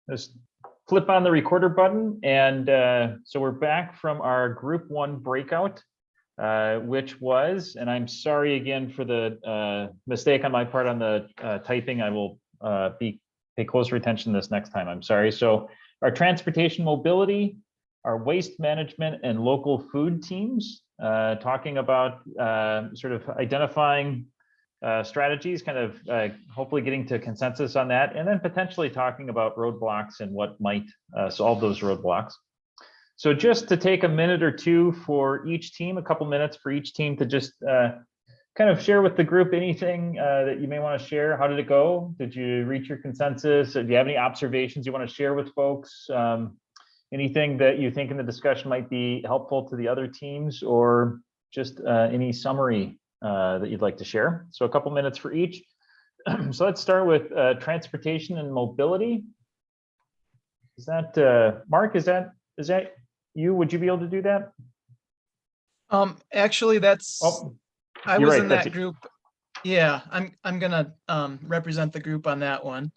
Just flip on the recorder button. And so we're back from our group 1 breakout, which was, and I'm sorry again for the mistake on my part on the typing. I will pay closer attention to this next time. I'm sorry. So our transportation mobility, our waste management and local food teams, talking about sort of identifying strategies, kind of hopefully getting to consensus on that, and then potentially talking about roadblocks and what might solve those roadblocks. So just to take a minute or two for each team, a couple minutes for each team to just kind of share with the group anything that you may want to share. How did it go? Did you reach your consensus? Do you have any observations you want to share with folks? Anything that you think in the discussion might be helpful to the other teams, or just any summary that you'd like to share? So a couple minutes for each. So let's start with transportation and mobility. Is that Mark? Is that you? Would you be able to do that? Actually, that's. Oh, I was in that group. Yeah, I'm gonna represent the group on that one.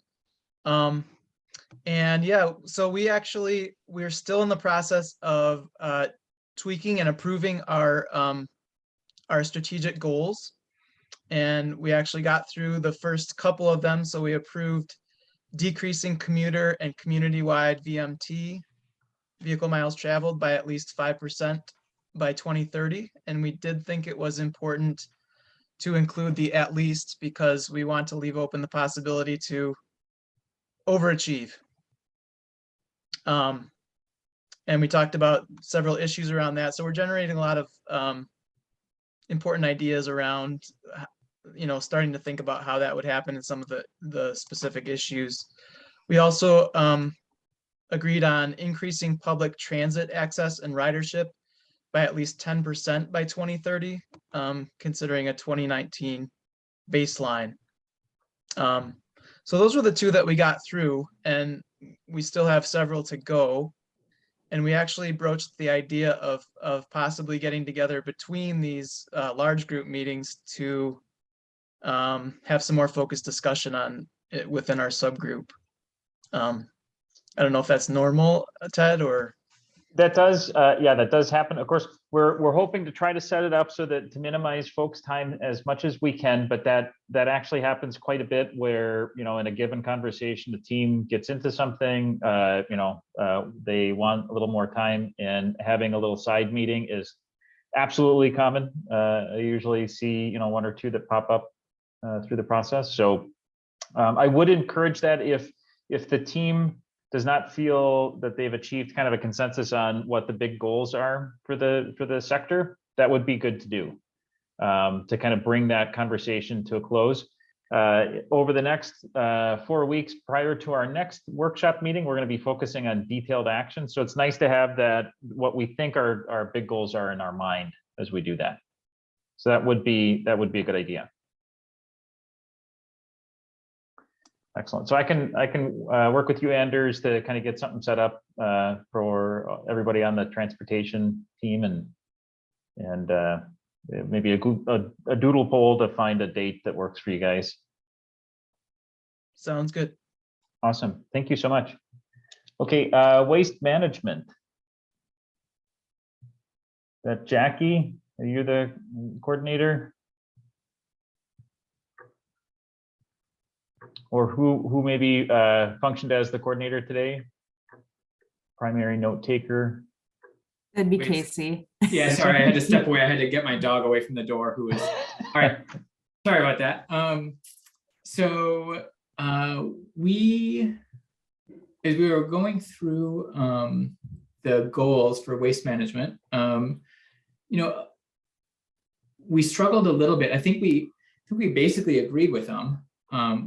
And yeah, so we're still in the process of tweaking and approving our strategic goals. And we actually got through the first couple of them. So we approved decreasing commuter and community-wide VMT, vehicle miles traveled, by at least 5% by 2030. And we did think it was important to include the at least, because we want to leave open the possibility to overachieve. And we talked about several issues around that. So we're generating a lot of important ideas around, starting to think about how that would happen in some of the specific issues. We also agreed on increasing public transit access and ridership by at least 10% by 2030, considering a 2019 baseline. So those were the two that we got through, and we still have several to go. And we actually broached the idea of possibly getting together between these large group meetings to have some more focused discussion on it within our subgroup. I don't know if that's normal, Ted, or. That does, yeah, that does happen. Of course, we're hoping to try to set it up so that to minimize folks' time as much as we can, but that actually happens quite a bit where, in a given conversation, the team gets into something, they want a little more time, and having a little side meeting is absolutely common. I usually see, one or two that pop up through the process. So I would encourage that if the team does not feel that they've achieved kind of a consensus on what the big goals are for the sector, that would be good to do, to kind of bring that conversation to a close. Over the next 4 weeks prior to our next workshop meeting, we're going to be focusing on detailed action. So it's nice to have that, what we think our big goals are in our mind as we do that. So that would be a good idea. Excellent. So I can work with you, Anders, to kind of get something set up for everybody on the transportation team, and maybe a doodle poll to find a date that works for you guys. Sounds good. Awesome. Thank you so much. Okay, waste management. That Jackie, are you the coordinator? Or who maybe functioned as the coordinator today? Primary note taker. It'd be Casey. Yeah, sorry, I had to step away. I had to get my dog away from the door, who was, all right, sorry about that. So we, as we were going through the goals for waste management, we struggled a little bit. I think we basically agreed with them.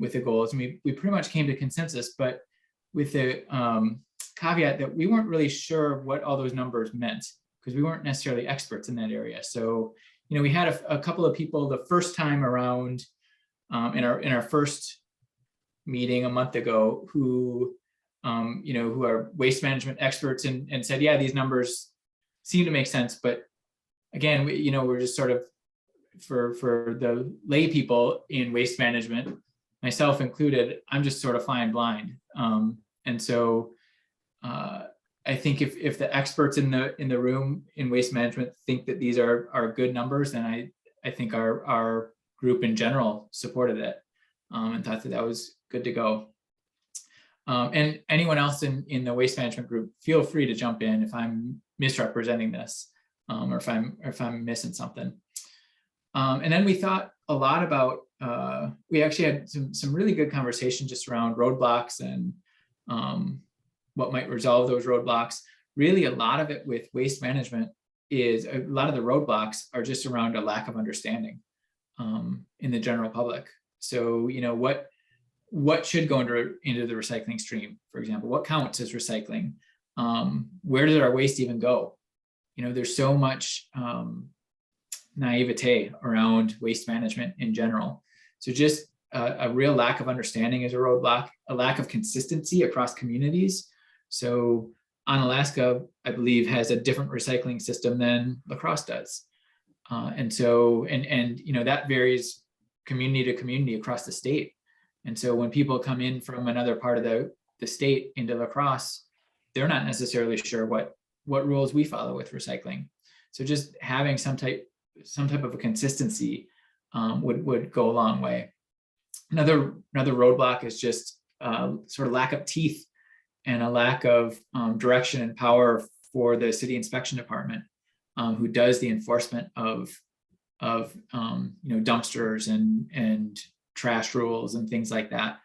With the goals, and we pretty much came to consensus, but with the caveat that we weren't really sure what all those numbers meant, because we weren't necessarily experts in that area. So, we had a couple of people the first time around in our first meeting a month ago who are waste management experts and said, yeah, these numbers seem to make sense, but again, we're just sort of for the lay people in waste management, myself included, I'm just sort of flying blind. And so I think if the experts in the room in waste management think that these are good numbers, then I think our group in general supported it and thought that was good to go. And anyone else in the waste management group, feel free to jump in if I'm misrepresenting this or if I'm missing something. And then we thought a lot about, we actually had some really good conversation just around roadblocks and what might resolve those roadblocks. Really, a lot of it with waste management is a lot of the roadblocks are just around a lack of understanding in the general public. So, you know, what should go into the recycling stream, for example, what counts as recycling? Where does our waste even go? You know, there's so much naivete around waste management in general. So just a real lack of understanding is a roadblock, a lack of consistency across communities. So Onalaska, I believe, has a different recycling system than La Crosse does. And so, you know, that varies community to community across the state. And so when people come in from another part of the state into La Crosse, they're not necessarily sure what rules we follow with recycling. So just having some type of a consistency would go a long way. Another roadblock is just sort of lack of teeth and a lack of direction and power for the city inspection department, who does the enforcement of you know, dumpsters and trash rules and things like that.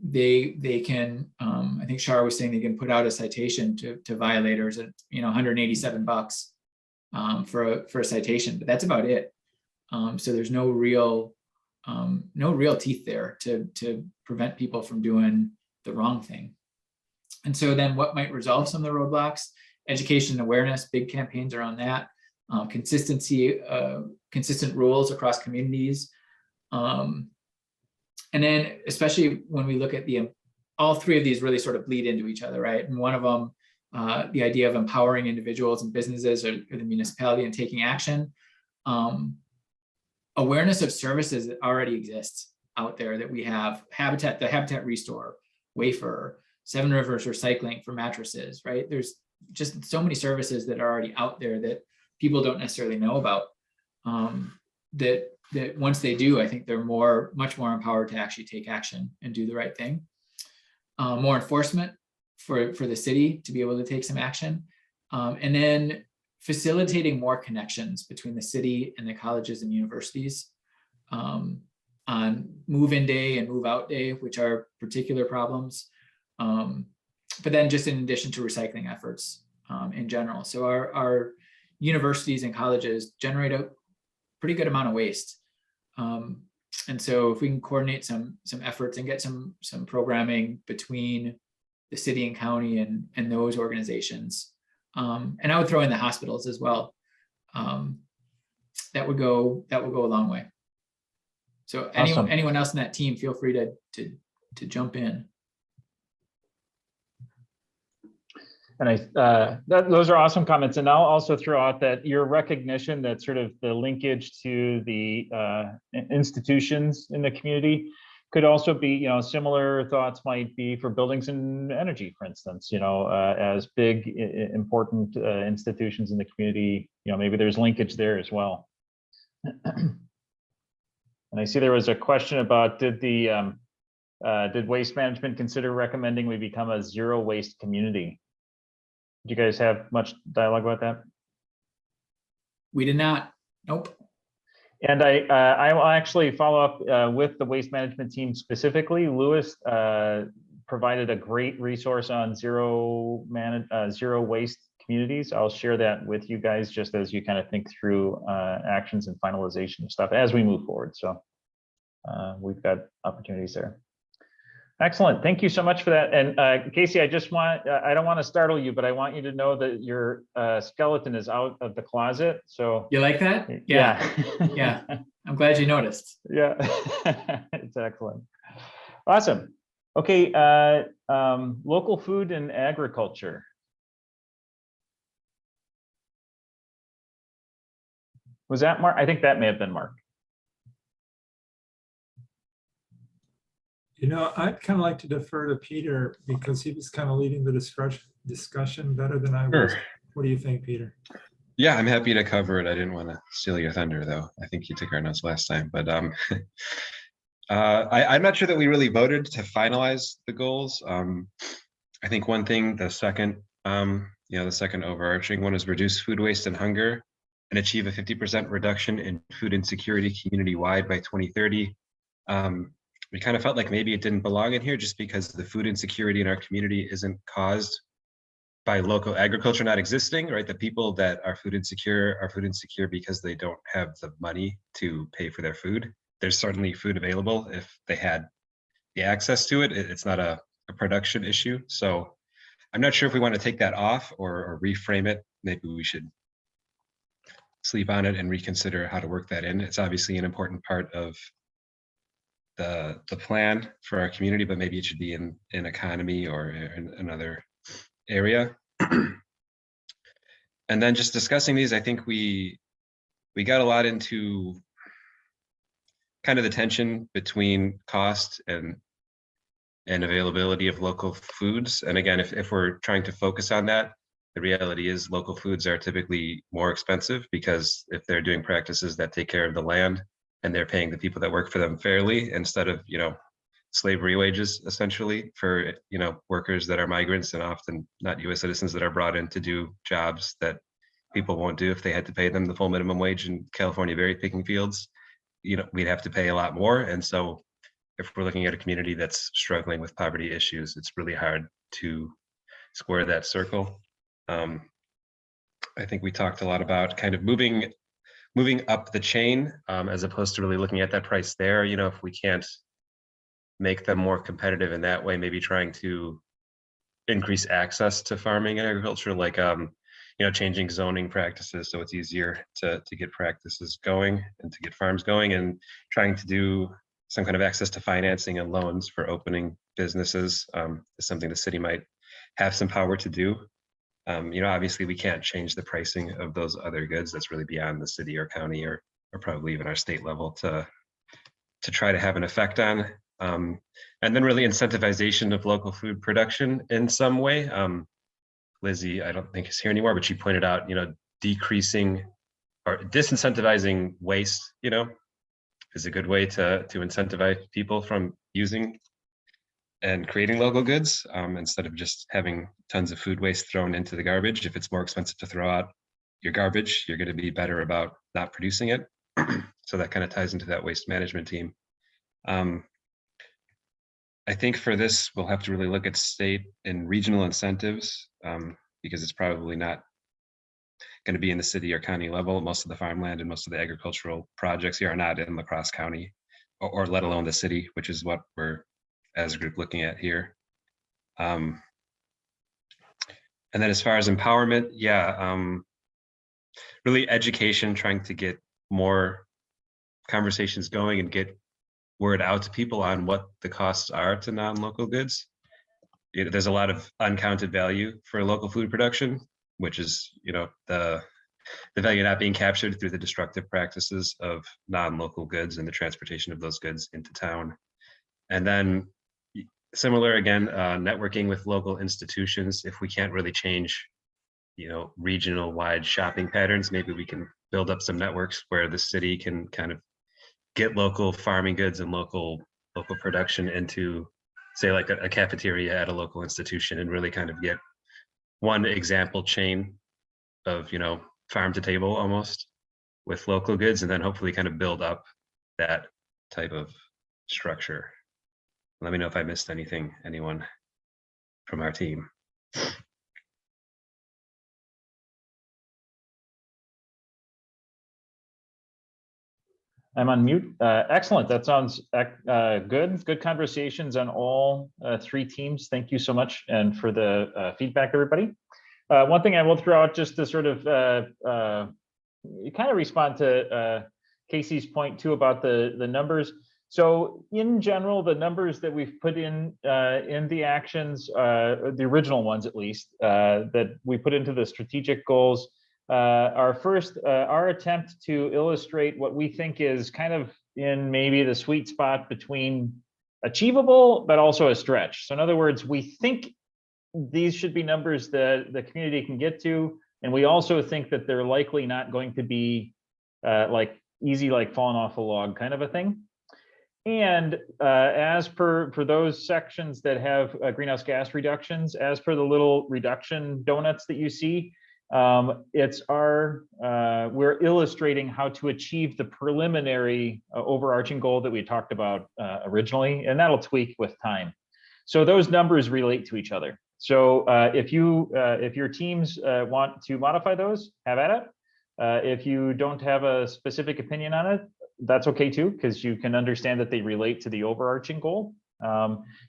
They can, I think Shar was saying they can put out a citation to violators at, you know, $187 for a citation, but that's about it. So there's no real teeth there to prevent people from doing the wrong thing. And so then what might resolve some of the roadblocks? Education and awareness, big campaigns around that, consistency, consistent rules across communities. And then especially when we look at all three of these really sort of bleed into each other, right? And one of them, the idea of empowering individuals and businesses or the municipality and taking action. Awareness of services that already exist out there that we have, the Habitat Restore, Wayfarer, Seven Rivers Recycling for mattresses, right? There's just so many services that are already out there that people don't necessarily know about. That once they do, I think they're much more empowered to actually take action and do the right thing. More enforcement for the city to be able to take some action. And then facilitating more connections between the city and the colleges and universities on move-in day and move-out day, which are particular problems. But then just in addition to recycling efforts in general. So our universities and colleges generate a pretty good amount of waste. And so if we can coordinate some efforts and get some programming between the city and county and those organizations, and I would throw in the hospitals as well, that would go a long way. So Awesome. anyone else in that team, feel free to jump in. And those are awesome comments. And I'll also throw out that your recognition that sort of the linkage to the institutions in the community could also be, you know, similar thoughts might be for buildings and energy, for instance, you know, as big, important institutions in the community, you know, maybe there's linkage there as well. And I see there was a question about did waste management consider recommending we become a zero waste community? Do you guys have much dialogue about that? We did not. Nope. And I will actually follow up with the waste management team specifically. Lewis provided a great resource on zero waste communities. I'll share that with you guys just as you kind of think through actions and finalization of stuff as we move forward. So we've got opportunities there. Excellent. Thank you so much for that. And Casey, I don't want to startle you, but I want you to know that your skeleton is out of the closet. So you like that? Yeah. Yeah. I'm glad you noticed. Yeah, it's excellent. Awesome. Okay. Local food and agriculture. Was that Mark? I think that may have been Mark. You know, I'd kind of like to defer to Peter because he was kind of leading the discussion better than I was. Sure. What do you think, Peter? Yeah, I'm happy to cover it. I didn't want to steal your thunder, though. I think you took our notes last time, but I'm not sure that we really voted to finalize the goals. I think one thing, the second overarching one is reduce food waste and hunger and achieve a 50% reduction in food insecurity community-wide by 2030. We kind of felt like maybe it didn't belong in here just because the food insecurity in our community isn't caused by local agriculture not existing, right? The people that are food insecure because they don't have the money to pay for their food. There's certainly food available if they had the access to it. It's not a production issue. So I'm not sure if we want to take that off or reframe it. Maybe we should sleep on it and reconsider how to work that in. It's obviously an important part of the plan for our community, but maybe it should be in economy or in another area. And then just discussing these, I think we got a lot into kind of the tension between cost and availability of local foods. And again, if we're trying to focus on that, the reality is local foods are typically more expensive because if they're doing practices that take care of the land and they're paying the people that work for them fairly instead of, slavery wages essentially for, workers that are migrants and often not US citizens that are brought in to do jobs that people won't do if they had to pay them the full minimum wage in California berry picking fields, we'd have to pay a lot more. And so if we're looking at a community that's struggling with poverty issues, it's really hard to square that circle. I think we talked a lot about kind of moving up the chain as opposed to really looking at that price there. If we can't make them more competitive in that way, maybe trying to increase access to farming and agriculture, like changing zoning practices so it's easier to get practices going and to get farms going, and trying to do some kind of access to financing and loans for opening businesses is something the city might have some power to do. Obviously we can't change the pricing of those other goods. That's really beyond the city or county or probably even our state level to try to have an effect on. And then really incentivization of local food production in some way. Lizzie, I don't think is here anymore, but she pointed out, decreasing or disincentivizing waste, is a good way to incentivize people from using and creating local goods instead of just having tons of food waste thrown into the garbage. If it's more expensive to throw out your garbage, you're going to be better about not producing it. So that kind of ties into that waste management team. I think for this, we'll have to really look at state and regional incentives because it's probably not going to be in the city or county level. Most of the farmland and most of the agricultural projects here are not in La Crosse County or let alone the city, which is what we're as a group looking at here. And then as far as empowerment, really education, trying to get more conversations going and get word out to people on what the costs are to non-local goods. There's a lot of uncounted value for local food production, which is, the value not being captured through the destructive practices of non-local goods and the transportation of those goods into town. And then similar again, networking with local institutions. If we can't really change, regional wide shopping patterns, maybe we can build up some networks where the city can kind of get local farming goods and local production into, say, like a cafeteria at a local institution, and really kind of get one example chain of, farm to table almost with local goods, and then hopefully kind of build up that type of structure. Let me know if I missed anyone from our team. I'm on mute. Excellent. That sounds good. Good conversations on all three teams. Thank you so much, and for the feedback, everybody. One thing I will throw out just to sort of kind of respond to Casey's point too about the numbers. So in general, the numbers that we've put in the actions, the original ones at least, that we put into the strategic goals, our attempt to illustrate what we think is kind of in maybe the sweet spot between achievable, but also a stretch. So in other words, we think these should be numbers that the community can get to. And we also think that they're likely not going to be like easy, like falling off a log kind of a thing. And as per for those sections that have greenhouse gas reductions, as per the little reduction donuts that you see, it's we're illustrating how to achieve the preliminary overarching goal that we talked about originally, and that'll tweak with time. So those numbers relate to each other. So if your teams want to modify those, have at it. If you don't have a specific opinion on it, that's okay too, because you can understand that they relate to the overarching goal.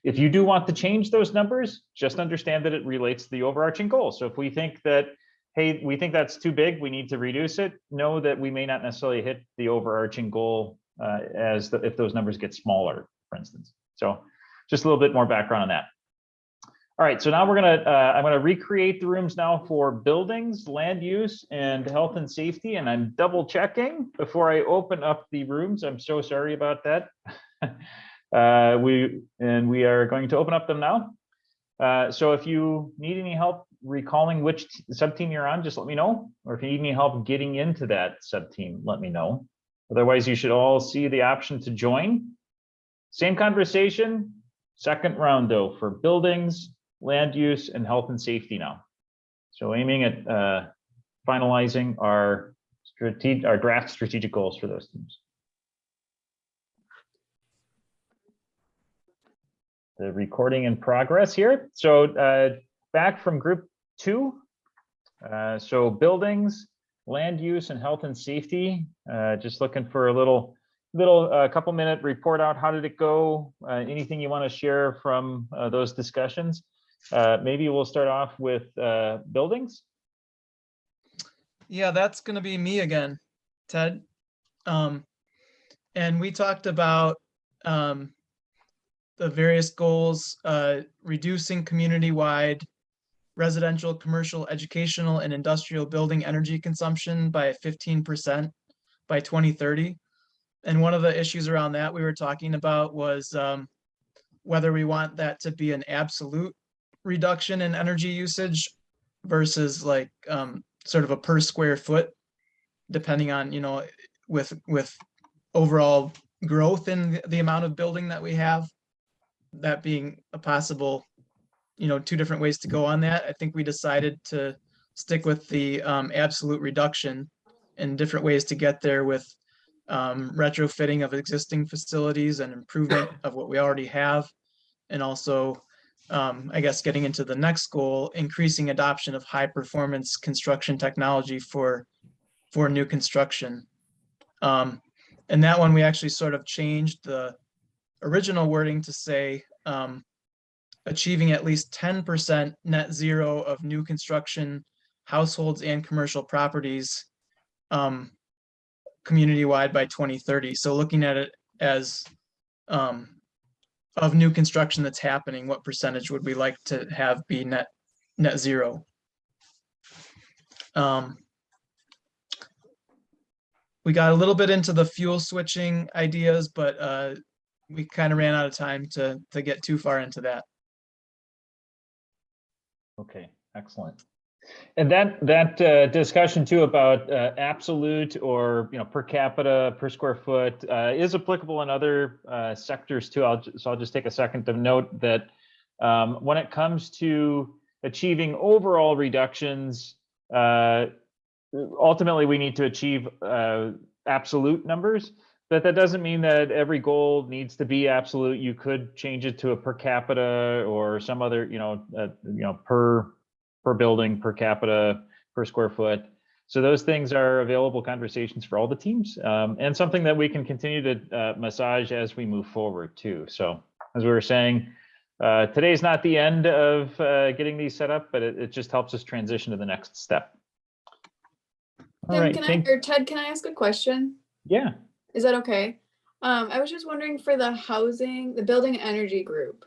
If you do want to change those numbers, just understand that it relates to the overarching goal. So if we think that, hey, we think that's too big, we need to reduce it, know that we may not necessarily hit the overarching goal if those numbers get smaller, for instance. So just a little bit more background on that. All right, so now I'm gonna recreate the rooms now for buildings, land use, and health and safety. And I'm double checking before I open up the rooms. I'm so sorry about that. We are going to open up them now. So if you need any help recalling which sub-team you're on, just let me know. Or if you need any help getting into that sub-team, let me know. Otherwise, you should all see the option to join. Same conversation, second round though, for buildings, land use, and health and safety now. So aiming at finalizing our draft strategic goals for those teams. The recording in progress here. So back from group 2. So buildings, land use, and health and safety. Just looking for a little couple minute report out. How did it go? Anything you want to share from those discussions? Maybe we'll start off with buildings. Yeah, that's going to be me again, Ted. And we talked about the various goals, reducing community-wide residential, commercial, educational, and industrial building energy consumption by 15% by 2030. And one of the issues around that we were talking about was whether we want that to be an absolute reduction in energy usage versus like sort of a per square foot, depending on, with overall growth in the amount of building that we have, that being a possible, 2 different ways to go on that. I think we decided to stick with the absolute reduction and different ways to get there with retrofitting of existing facilities and improvement of what we already have. And also, I guess getting into the next goal, increasing adoption of high performance construction technology for new construction. And that one, we actually sort of changed the original wording to say achieving at least 10% net zero of new construction households and commercial properties community-wide by 2030. So looking at it as of new construction that's happening, what percentage would we like to have be net zero? We got a little bit into the fuel switching ideas, but we kind of ran out of time to get too far into that. Okay, excellent. And that discussion too about absolute or per capita per square foot is applicable in other sectors too. So I'll just take a second to note that when it comes to achieving overall reductions, ultimately we need to achieve absolute numbers, but that doesn't mean that every goal needs to be absolute. You could change it to a per capita or some other, per building, per capita, per square foot. So those things are available conversations for all the teams, and something that we can continue to massage as we move forward too. So as we were saying, today's not the end of getting these set up, but it just helps us transition to the next step. All right, Ted, can I ask a question? Yeah. Is that okay? I was just wondering for the building energy group.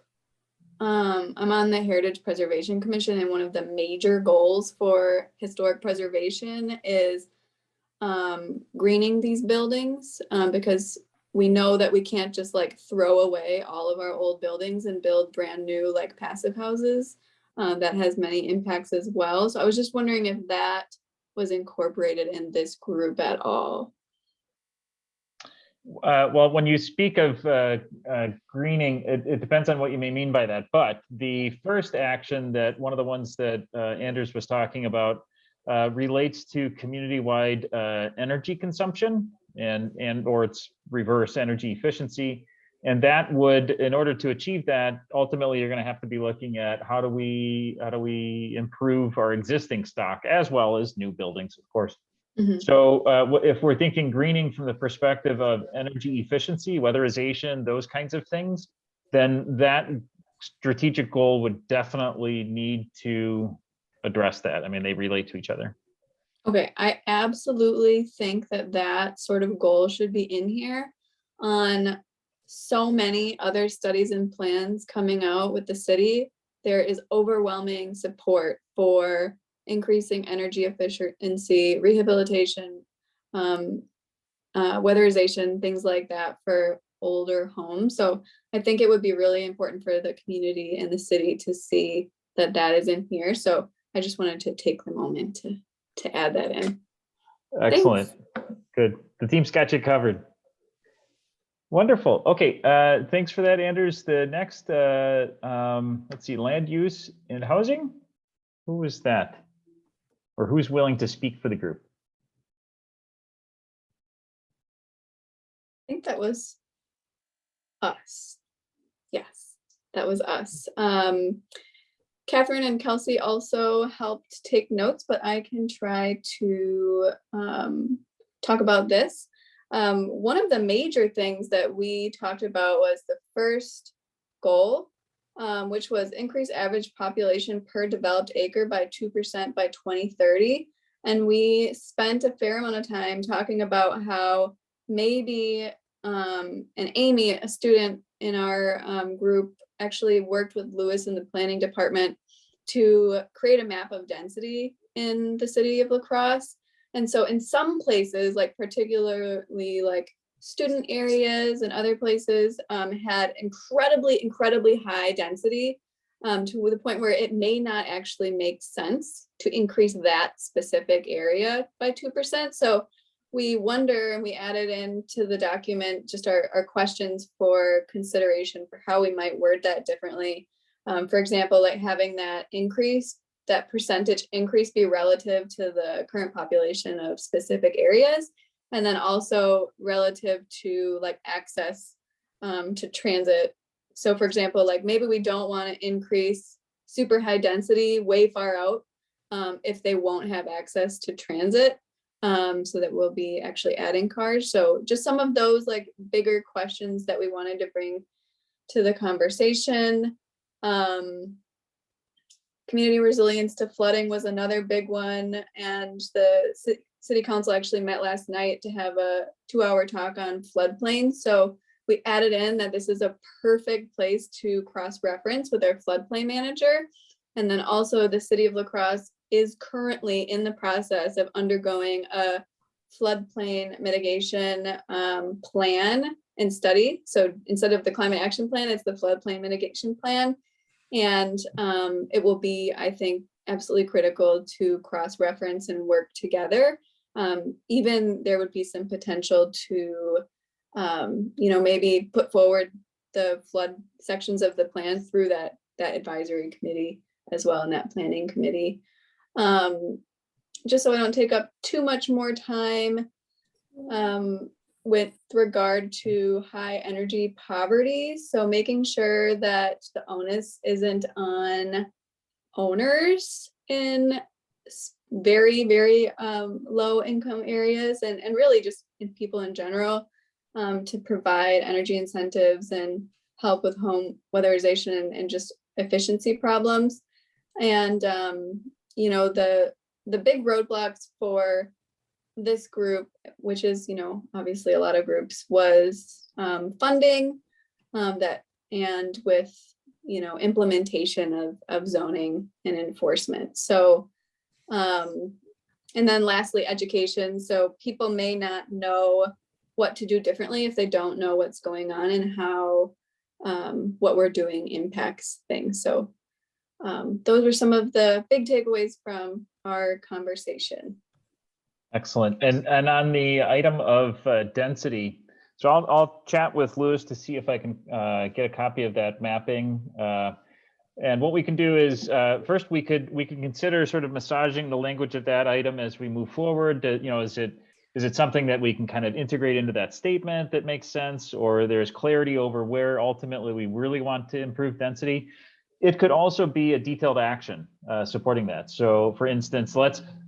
I'm on the Heritage Preservation Commission, and one of the major goals for historic preservation is greening these buildings, because we know that we can't just like throw away all of our old buildings and build brand new like passive houses. That has many impacts as well. So I was just wondering if that was incorporated in this group at all. Well, when you speak of greening, it depends on what you may mean by that. But the first action that one of the ones that Anders was talking about relates to community-wide energy consumption and or its reverse energy efficiency. And that would, in order to achieve that, ultimately you're going to have to be looking at how do we improve our existing stock as well as new buildings, of course. Mhm. So if we're thinking greening from the perspective of energy efficiency, weatherization, those kinds of things, then that strategic goal would definitely need to address that. I mean, they relate to each other. Okay, I absolutely think that that sort of goal should be in here. On so many other studies and plans coming out with the city, there is overwhelming support for increasing energy efficiency, rehabilitation, weatherization, things like that for older homes. So I think it would be really important for the community and the city to see that that is in here. So I just wanted to take the moment to add that in. Excellent. Good. The team's got you covered. Wonderful. Okay. Thanks for that, Anders. The next, let's see, land use and housing. Who was that? Or who's willing to speak for the group? I think that was us. Yes, that was us. Catherine and Kelsey also helped take notes, but I can try to talk about this. One of the major things that we talked about was the first goal, which was increase average population per developed acre by 2% by 2030. And we spent a fair amount of time talking about how maybe, and Amy, a student in our group, actually worked with Lewis in the planning department to create a map of density in the city of La Crosse. And so in some places, like particularly like student areas and other places, had incredibly high density to the point where it may not actually make sense to increase that specific area by 2%. So we wonder, and we added into the document just our questions for consideration for how we might word that differently. For example, like having that increase, that percentage increase be relative to the current population of specific areas, and then also relative to like access to transit. So for example, like maybe we don't want to increase super high density way far out if they won't have access to transit. So that we'll be actually adding cars. So just some of those like bigger questions that we wanted to bring to the conversation. Community resilience to flooding was another big one. And the city council actually met last night to have a 2-hour talk on floodplains. So we added in that this is a perfect place to cross-reference with our floodplain manager. And then also the city of La Crosse is currently in the process of undergoing a floodplain mitigation plan and study. So instead of the climate action plan, it's the floodplain mitigation plan. And it will be, I think, absolutely critical to cross-reference and work together. Even there would be some potential to, maybe put forward the flood sections of the plan through that advisory committee as well, and that planning committee. Just so I don't take up too much more time with regard to high energy poverty. So making sure that the onus isn't on owners in very, very low income areas and really just in people in general to provide energy incentives and help with home weatherization and just efficiency problems. And the big roadblocks for this group, which is obviously a lot of groups, was funding that and with implementation of zoning and enforcement. So and then lastly, education. So people may not know what to do differently if they don't know what's going on and how what we're doing impacts things. So those were some of the big takeaways from our conversation. Excellent. And on the item of density, so I'll chat with Lewis to see if I can get a copy of that mapping. And what we can do is first we can consider sort of massaging the language of that item as we move forward. Is it something that we can kind of integrate into that statement that makes sense, or there's clarity over where ultimately we really want to improve density? It could also be a detailed action supporting that. So for instance,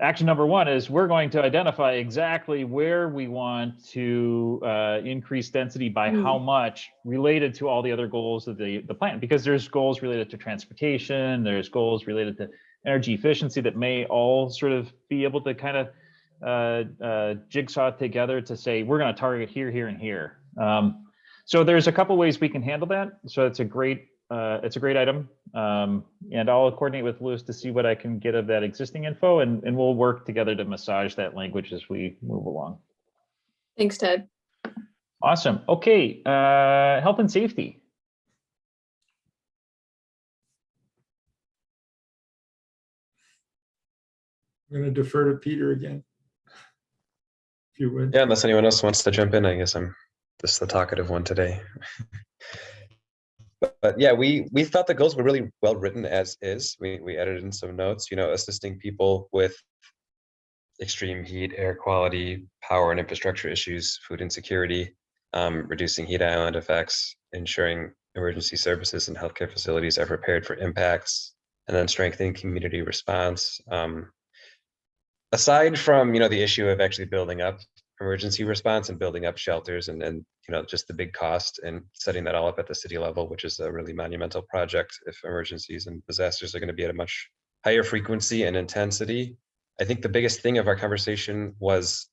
action number one is we're going to identify exactly where we want to increase density by how much related to all the other goals of the plan, because there's goals related to transportation, there's goals related to energy efficiency that may all sort of be able to kind of jigsaw together to say, we're going to target here, here, and here. So there's a couple ways we can handle that. So it's a great item. And I'll coordinate with Lewis to see what I can get of that existing info, and we'll work together to massage that language as we move along. Thanks, Ted. Awesome. Okay, health and safety. I'm going to defer to Peter again. If you would. Yeah, unless anyone else wants to jump in, I guess I'm just the talkative one today. But yeah, we thought the goals were really well written as is. We added in some notes, assisting people with extreme heat, air quality, power and infrastructure issues, food insecurity, reducing heat island effects, ensuring emergency services and healthcare facilities are prepared for impacts, and then strengthening community response. Aside from the issue of actually building up emergency response and building up shelters and just the big cost and setting that all up at the city level, which is a really monumental project if emergencies and disasters are going to be at a much higher frequency and intensity. I think the biggest thing of our conversation was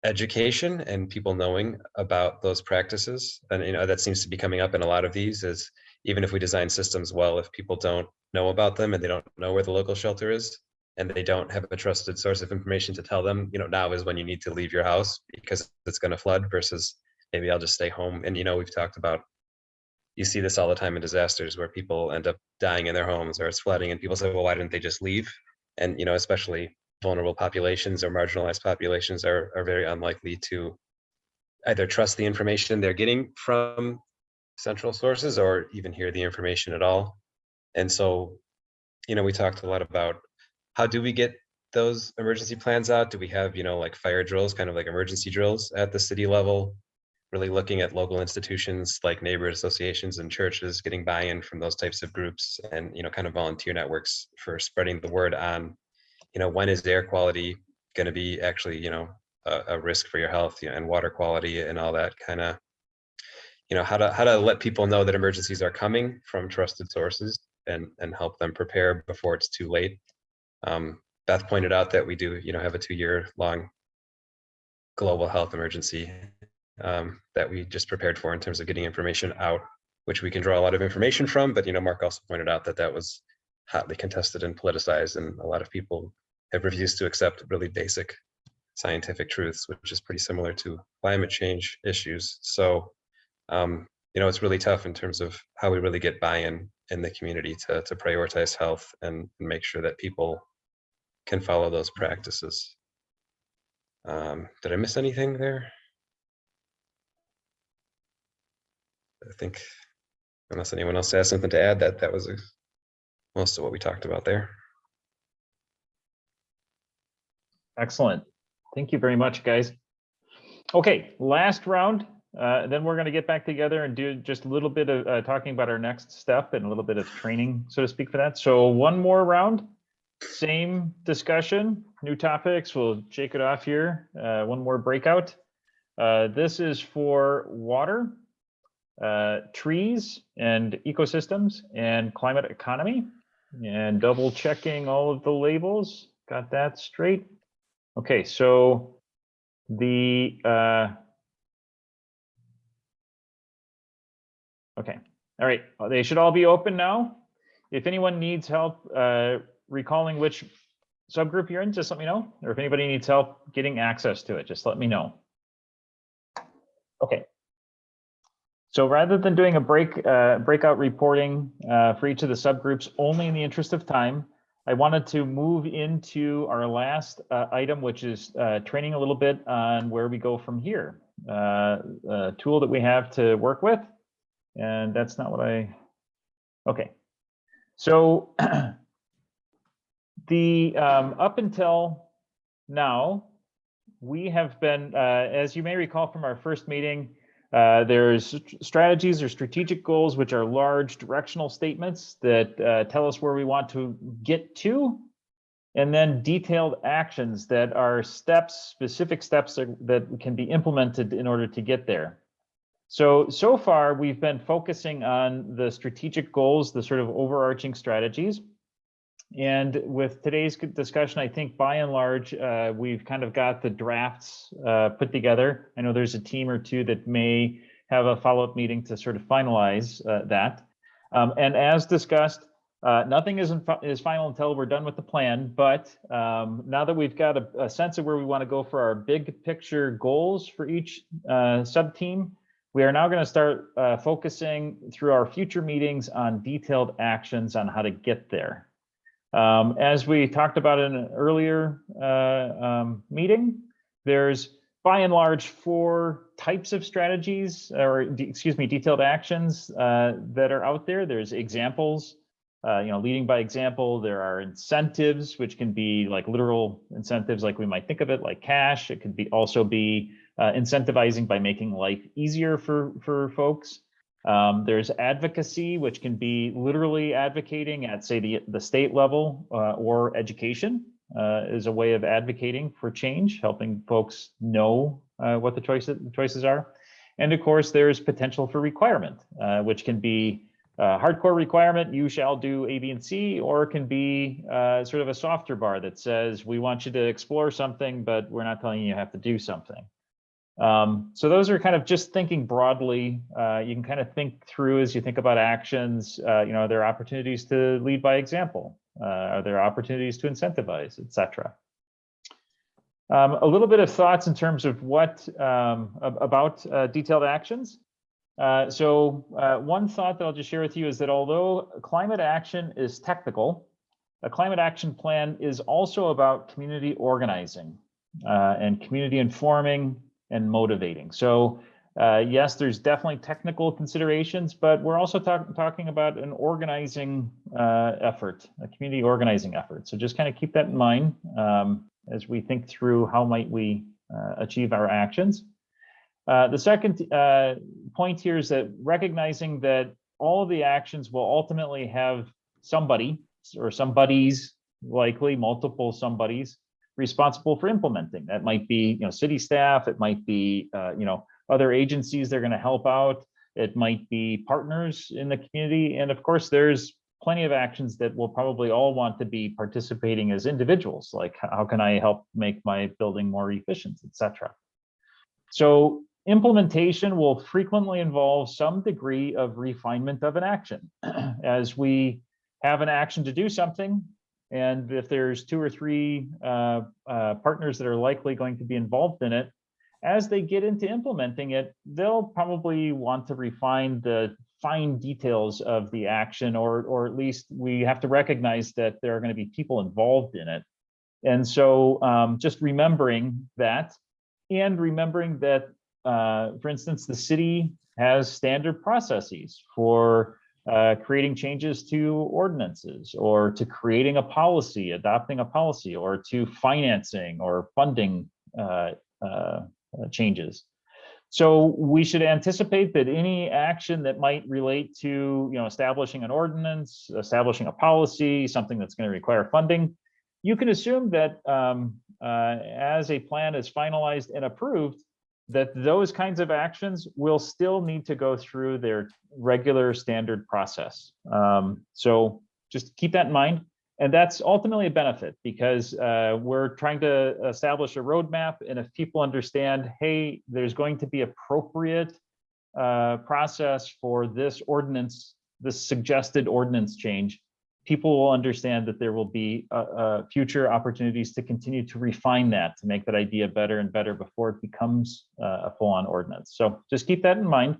education and people knowing about those practices. And that seems to be coming up in a lot of these, is even if we design systems well, if people don't know about them and they don't know where the local shelter is, and they don't have a trusted source of information to tell them, now is when you need to leave your house because it's going to flood, versus maybe I'll just stay home. And, we've talked about, you see this all the time in disasters where people end up dying in their homes or it's flooding and people say, well, why didn't they just leave? And, especially vulnerable populations or marginalized populations are very unlikely to either trust the information they're getting from central sources or even hear the information at all. And so, we talked a lot about, how do we get those emergency plans out? Do we have, like fire drills, kind of like emergency drills at the city level, really looking at local institutions like neighborhood associations and churches, getting buy-in from those types of groups and, kind of volunteer networks for spreading the word on, when is air quality going to be actually, a risk for your health, and water quality and all that kind of, how to let people know that emergencies are coming from trusted sources and help them prepare before it's too late. Beth pointed out that we do, have a 2-year-long global health emergency that we just prepared for in terms of getting information out, which we can draw a lot of information from. But, Mark also pointed out that was hotly contested and politicized, and a lot of people have refused to accept really basic scientific truths, which is pretty similar to climate change issues. So, it's really tough in terms of how we really get buy-in in the community to prioritize health and make sure that people can follow those practices. Did I miss anything there? I think, unless anyone else has something to add, that was most of what we talked about there. Excellent. Thank you very much, guys. Okay, last round. Then we're going to get back together and do just a little bit of talking about our next step and a little bit of training, so to speak, for that. So one more round, same discussion, new topics. We'll shake it off here. One more breakout. This is for water, trees and ecosystems, and climate economy. And double checking all of the labels. Got that straight. Okay, so the okay, all right, they should all be open now. If anyone needs help recalling which subgroup you're in, just let me know. Or if anybody needs help getting access to it, just let me know. Okay. So rather than doing a breakout reporting for each of the subgroups, only in the interest of time, I wanted to move into our last item, which is training a little bit on where we go from here. A tool that we have to work with, and that's not what okay. So the up until now, we have been, as you may recall from our first meeting, there's strategies or strategic goals, which are large directional statements that tell us where we want to get to, and then detailed actions that are steps, specific steps that can be implemented in order to get there. So far, we've been focusing on the strategic goals, the sort of overarching strategies. And with today's discussion, I think by and large, we've kind of got the drafts put together. I know there's a team or two that may have a follow-up meeting to sort of finalize that. And as discussed, nothing is final until we're done with the plan. But now that we've got a sense of where we want to go for our big picture goals for each sub-team, we are now going to start focusing through our future meetings on detailed actions on how to get there. As we talked about in an earlier meeting, there's by and large 4 types of strategies, or excuse me, detailed actions that are out there. There's examples, leading by example. There are incentives, which can be like literal incentives, like we might think of it, like cash. It could be also be incentivizing by making life easier for folks. There's advocacy, which can be literally advocating at, say, the state level, or education is a way of advocating for change, helping folks know what the choices are. And of course, there's potential for requirement, which can be hardcore requirement, you shall do A, B, and C, or it can be sort of a softer bar that says, we want you to explore something, but we're not telling you have to do something. So those are kind of just thinking broadly. You can kind of think through as you think about actions. Are there opportunities to lead by example? Are there opportunities to incentivize, etc.? A little bit of thoughts in terms of what about detailed actions. One thought that I'll just share with you is that although climate action is technical, a climate action plan is also about community organizing and community informing and motivating. So yes, there's definitely technical considerations, but we're also talking about an organizing effort, a community organizing effort. So just kind of keep that in mind as we think through how might we achieve our actions. The second point here is that recognizing that all of the actions will ultimately have somebody or somebodies, likely multiple somebodies, responsible for implementing. That might be, city staff. It might be, other agencies that are going to help out. It might be partners in the community. And of course, there's plenty of actions that we'll probably all want to be participating as individuals, like how can I help make my building more efficient, etc. So implementation will frequently involve some degree of refinement of an action. As we have an action to do something, and if there's 2 or 3 partners that are likely going to be involved in it, as they get into implementing it, they'll probably want to refine the fine details of the action, or at least we have to recognize that there are going to be people involved in it. And so just remembering that, and remembering that, for instance, the city has standard processes for creating changes to ordinances, or to creating a policy, adopting a policy, or to financing or funding changes. So we should anticipate that any action that might relate to, establishing an ordinance, establishing a policy, something that's going to require funding, you can assume that as a plan is finalized and approved, that those kinds of actions will still need to go through their regular standard process. So just keep that in mind. And that's ultimately a benefit, because we're trying to establish a roadmap. And if people understand, hey, there's going to be appropriate process for this ordinance, this suggested ordinance change, people will understand that there will be future opportunities to continue to refine that, to make that idea better and better before it becomes a full-on ordinance. So just keep that in mind.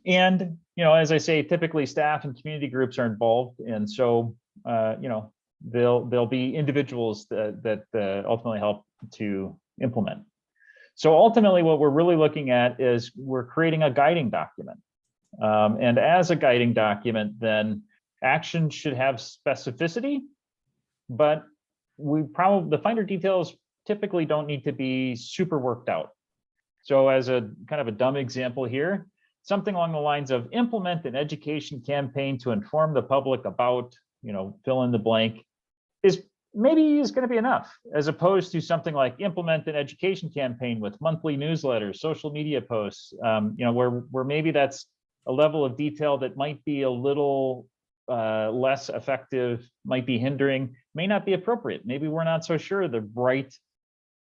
And, as I say, typically staff and community groups are involved. And so, there'll be individuals that ultimately help to implement. So ultimately, what we're really looking at is we're creating a guiding document. And as a guiding document, then action should have specificity, but the finer details typically don't need to be super worked out. So as a kind of a dumb example here, something along the lines of implement an education campaign to inform the public about, fill in the blank, is going to be enough, as opposed to something like implement an education campaign with monthly newsletters, social media posts, where maybe that's a level of detail that might be a little less effective, might be hindering, may not be appropriate. Maybe we're not so sure the right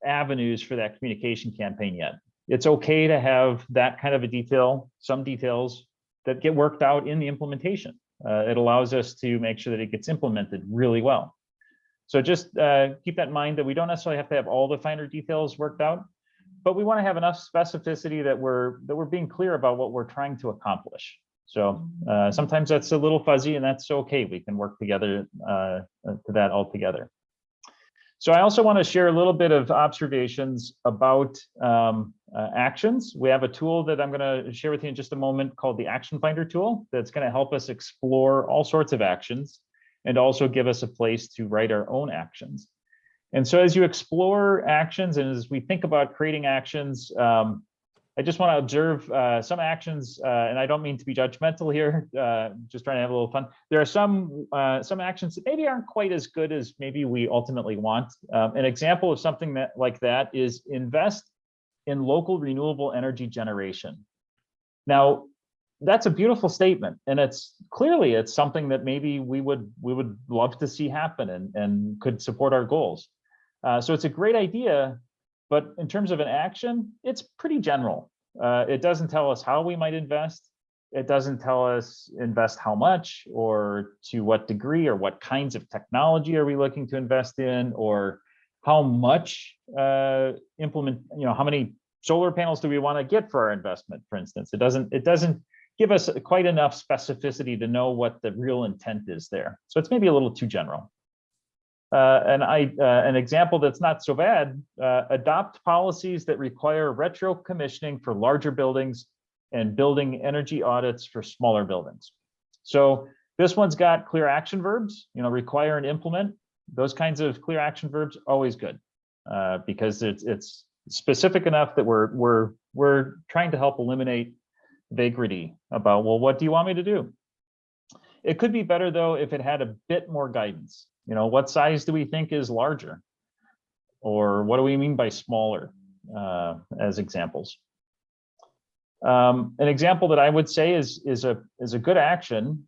avenues for that communication campaign yet. It's okay to have that kind of a detail, some details that get worked out in the implementation. It allows us to make sure that it gets implemented really well. So just keep that in mind, that we don't necessarily have to have all the finer details worked out, but we want to have enough specificity that we're being clear about what we're trying to accomplish. So sometimes that's a little fuzzy, and that's okay. We can work together to that all together. So I also want to share a little bit of observations about actions. We have a tool that I'm going to share with you in just a moment called the Action Finder tool that's going to help us explore all sorts of actions and also give us a place to write our own actions. And so as you explore actions and as we think about creating actions, I just want to observe some actions, and I don't mean to be judgmental here, just trying to have a little fun. There are some actions that maybe aren't quite as good as maybe we ultimately want. An example of something like that is invest in local renewable energy generation. Now, that's a beautiful statement, and it's something that maybe we would love to see happen and could support our goals. So it's a great idea, but in terms of an action, it's pretty general. It doesn't tell us how we might invest. It doesn't tell us invest how much or to what degree or what kinds of technology are we looking to invest in, or how much how many solar panels do we want to get for our investment, for instance. It doesn't give us quite enough specificity to know what the real intent is there. So it's maybe a little too general. An example that's not so bad, adopt policies that require retro commissioning for larger buildings and building energy audits for smaller buildings. So this one's got clear action verbs, require and implement. Those kinds of clear action verbs, always good, because it's specific enough that we're trying to help eliminate vaguity about, well, what do you want me to do? It could be better though if it had a bit more guidance. What size do we think is larger? Or what do we mean by smaller, as examples? An example that I would say is a good action.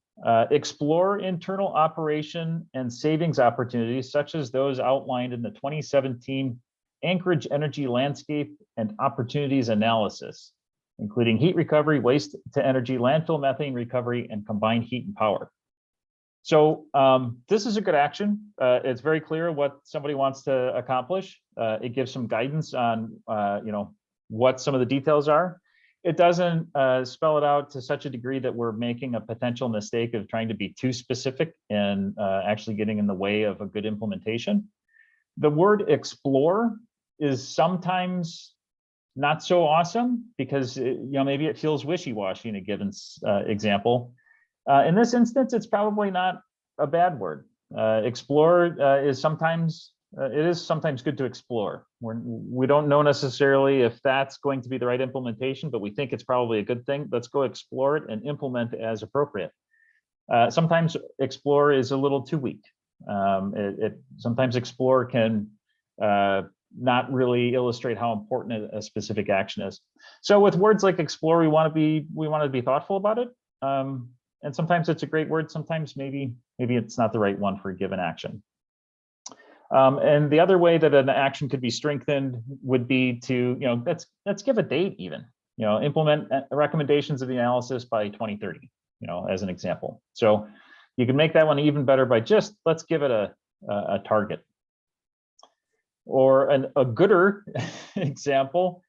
Explore internal operation and savings opportunities, such as those outlined in the 2017 Anchorage Energy Landscape and Opportunities Analysis, including heat recovery, waste to energy, landfill methane recovery, and combined heat and power. So this is a good action. It's very clear what somebody wants to accomplish. It gives some guidance on what some of the details are. It doesn't spell it out to such a degree that we're making a potential mistake of trying to be too specific and actually getting in the way of a good implementation. The word explore is sometimes not so awesome because maybe it feels wishy-washy in a given example. In this instance, it's probably not a bad word. Explore is sometimes good to explore. We don't know necessarily if that's going to be the right implementation, but we think it's probably a good thing. Let's go explore it and implement it as appropriate. Sometimes explore is a little too weak. Sometimes explore can not really illustrate how important a specific action is. So with words like explore, we want to be thoughtful about it. And sometimes it's a great word. Sometimes maybe it's not the right one for a given action. And the other way that an action could be strengthened would be to, let's give a date even, implement recommendations of the analysis by 2030, as an example. So You can make that one even better by just, let's give it a target. Or a gooder example,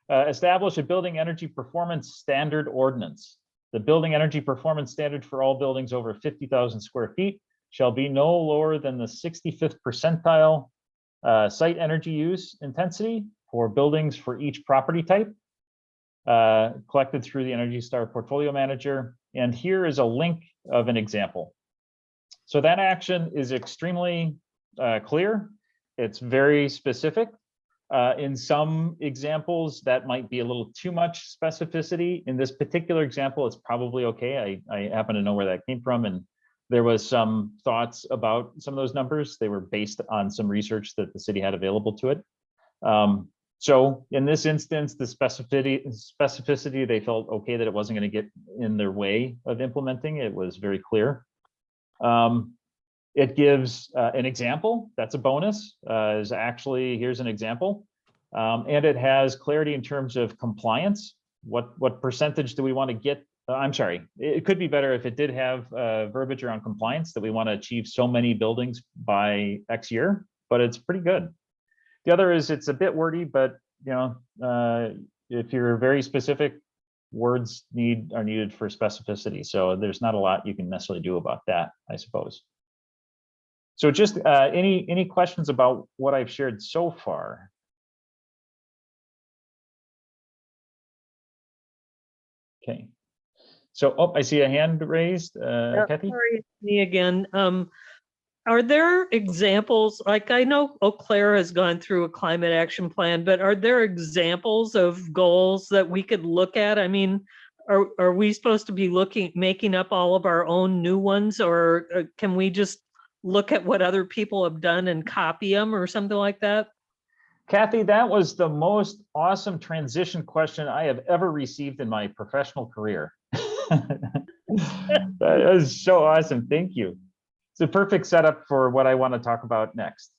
establish a building energy performance standard ordinance. The building energy performance standard for all buildings over 50,000 square feet shall be no lower than the 65th percentile site energy use intensity for buildings for each property type, collected through the Energy Star Portfolio Manager. And here is a link of an example. So that action is extremely clear. It's very specific. In some examples, that might be a little too much specificity. In this particular example, it's probably okay. I happen to know where that came from, and there was some thoughts about some of those numbers. They were based on some research that the city had available to it. So in this instance, the specificity, they felt okay that it wasn't going to get in their way of implementing. It was very clear. It gives an example. That's a bonus. Is actually, here's an example. And it has clarity in terms of compliance. What percentage do we want to get? I'm sorry, it could be better if it did have verbiage around compliance, that we want to achieve so many buildings by X year, but it's pretty good. The other is it's a bit wordy, but you know, if you're very specific, words are needed for specificity. So there's not a lot you can necessarily do about that, I suppose. So just any questions about what I've shared so far? Okay. So, oh, I see a hand raised, Kathy. Sorry, it's me again. Are there examples, like I know Eau Claire has gone through a climate action plan, but are there examples of goals that we could look at? I mean, are we supposed to be making up all of our own new ones, or can we just look at what other people have done and copy them or something like that? Kathy, that was the most awesome transition question I have ever received in my professional career. That is so awesome. Thank you. It's a perfect setup for what I want to talk about next.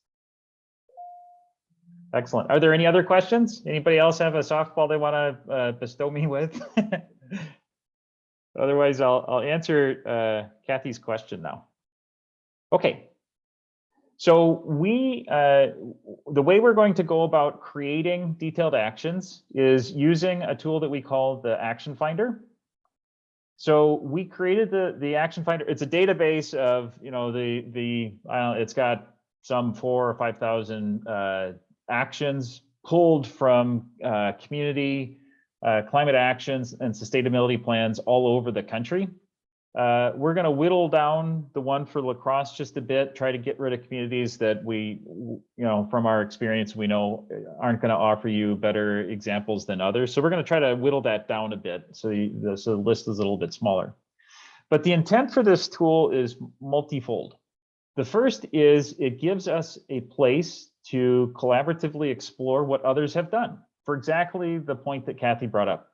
Excellent. Are there any other questions? Anybody else have a softball they want to bestow me with? Otherwise, I'll answer Kathy's question now. Okay. So the way we're going to go about creating detailed actions is using a tool that we call the Action Finder. So we created the Action Finder. It's a database of, you know, it's got some 4,000 or 5,000 actions pulled from community climate actions and sustainability plans all over the country. We're going to whittle down the one for La Crosse just a bit, try to get rid of communities that we, you know, from our experience, we know aren't going to offer you better examples than others. So we're going to try to whittle that down a bit so the list is a little bit smaller. But the intent for this tool is multifold. The first is it gives us a place to collaboratively explore what others have done, for exactly the point that Kathy brought up.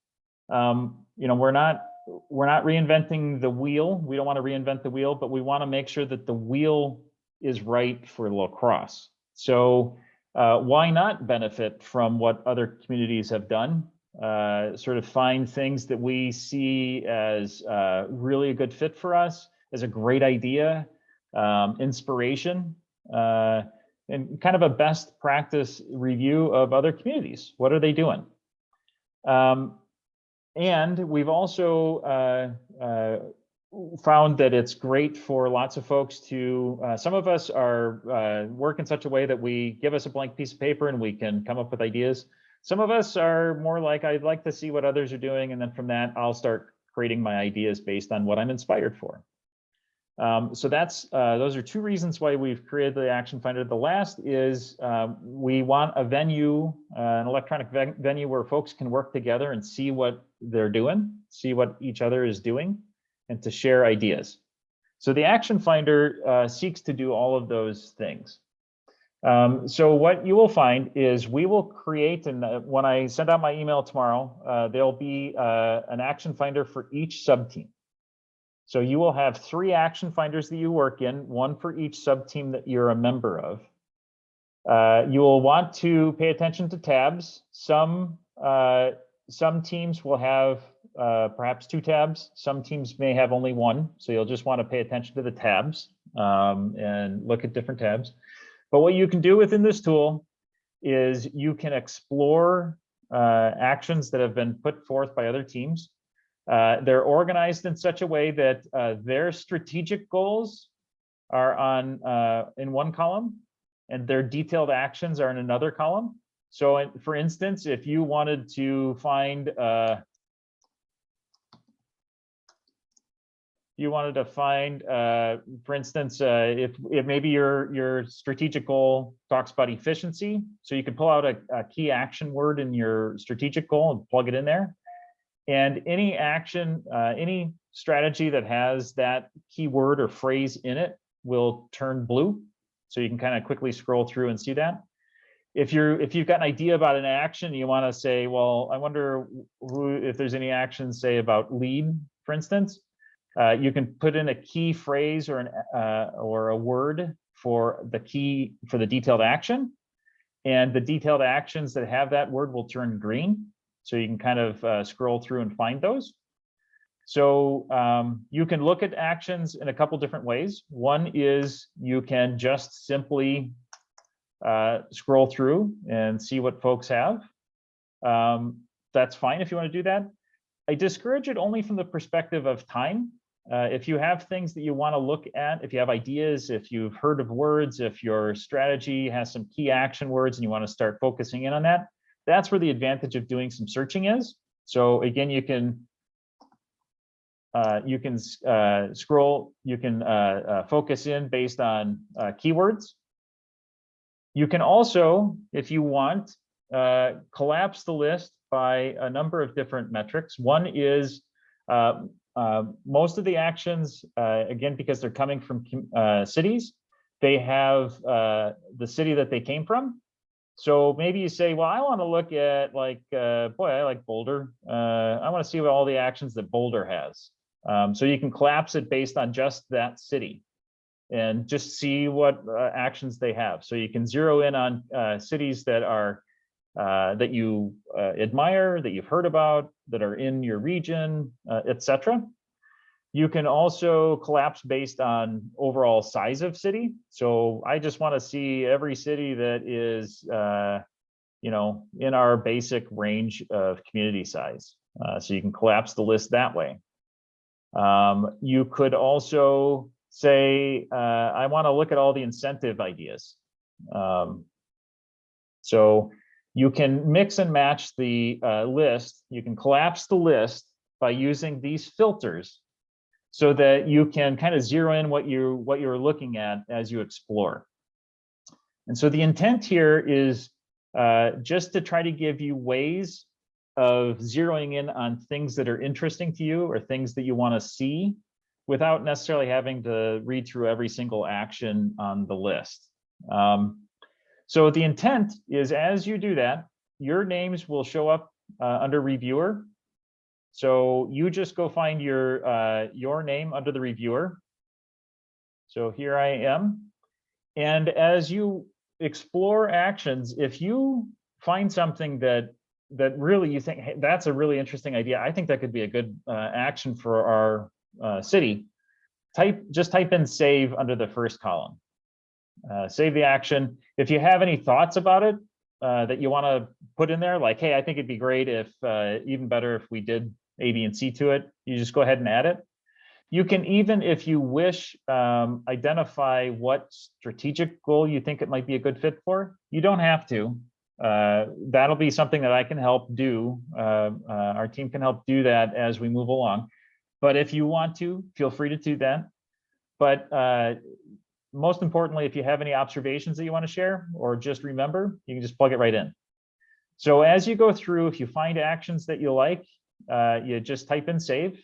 You know, we're not reinventing the wheel. We don't want to reinvent the wheel, but we want to make sure that the wheel is right for La Crosse. So why not benefit from what other communities have done? Sort of find things that we see as really a good fit for us, as a great idea, inspiration, and kind of a best practice review of other communities. What are they doing? And we've also found that it's great for lots of folks to, some of us are work in such a way that we give us a blank piece of paper and we can come up with ideas. Some of us are more like, I'd like to see what others are doing. And then from that, I'll start creating my ideas based on what I'm inspired for. So those are two reasons why we've created the Action Finder. The last is we want a venue, an electronic venue where folks can work together and see what they're doing, see what each other is doing, and to share ideas. So the Action Finder seeks to do all of those things. So what you will find is we will create, and when I send out my email tomorrow, there'll be an Action Finder for each sub-team. So you will have 3 Action Finders that you work in, one for each sub-team that you're a member of. You will want to pay attention to tabs. Some some teams will have perhaps 2 tabs. Some teams may have only 1. So you'll just want to pay attention to the tabs and look at different tabs. But what you can do within this tool is you can explore actions that have been put forth by other teams. They're organized in such a way that their strategic goals are on in one column and their detailed actions are in another column. So for instance, if you wanted to find for instance, if maybe your strategic goal talks about efficiency, so you could pull out a key action word in your strategic goal and plug it in there. And any action, any strategy that has that keyword or phrase in it will turn blue. So you can kind of quickly scroll through and see that. If you've got an idea about an action, you want to say, well, I wonder if there's any actions, say about lead, for instance. You can put in a key phrase or a word for the detailed action, and the detailed actions that have that word will turn green. So you can kind of scroll through and find those. So you can look at actions in a couple different ways. One is you can just simply scroll through and see what folks have. That's fine if you want to do that. I discourage it only from the perspective of time. If you have things that you want to look at, if you have ideas, if you've heard of words, if your strategy has some key action words and you want to start focusing in on that, that's where the advantage of doing some searching is. So again, you can scroll, you can focus in based on keywords. You can also, if you want, collapse the list by a number of different metrics. One is most of the actions, again, because they're coming from cities, they have the city that they came from. So maybe you say, well, I want to look at boy, I like Boulder. I want to see what all the actions that Boulder has. So you can collapse it based on just that city and just see what actions they have. So you can zero in on cities that are that you admire, that you've heard about, that are in your region, etc. You can also collapse based on overall size of city. So I just want to see every city that is, in our basic range of community size. So you can collapse the list that way. You could also say, I want to look at all the incentive ideas. So you can mix and match the list. You can collapse the list by using these filters so that you can kind of zero in what you're looking at as you explore. And so the intent here is just to try to give you ways of zeroing in on things that are interesting to you or things that you want to see without necessarily having to read through every single action on the list. So the intent is, as you do that, your names will show up under reviewer. So you just go find your name under the reviewer. So here I am. And as you explore actions, if you find something that really you think, hey, that's a really interesting idea, I think that could be a good action for our city, just type in save under the first column. Save the action. If you have any thoughts about it that you want to put in there, like, hey, I think it'd be great if, even better if we did A, B, and C to it, you just go ahead and add it. You can even, if you wish, identify what strategic goal you think it might be a good fit for. You don't have to. That'll be something that I can help do. Our team can help do that as we move along. But if you want to, feel free to do that. But most importantly, if you have any observations that you want to share or just remember, you can just plug it right in. So as you go through, if you find actions that you like, you just type in save.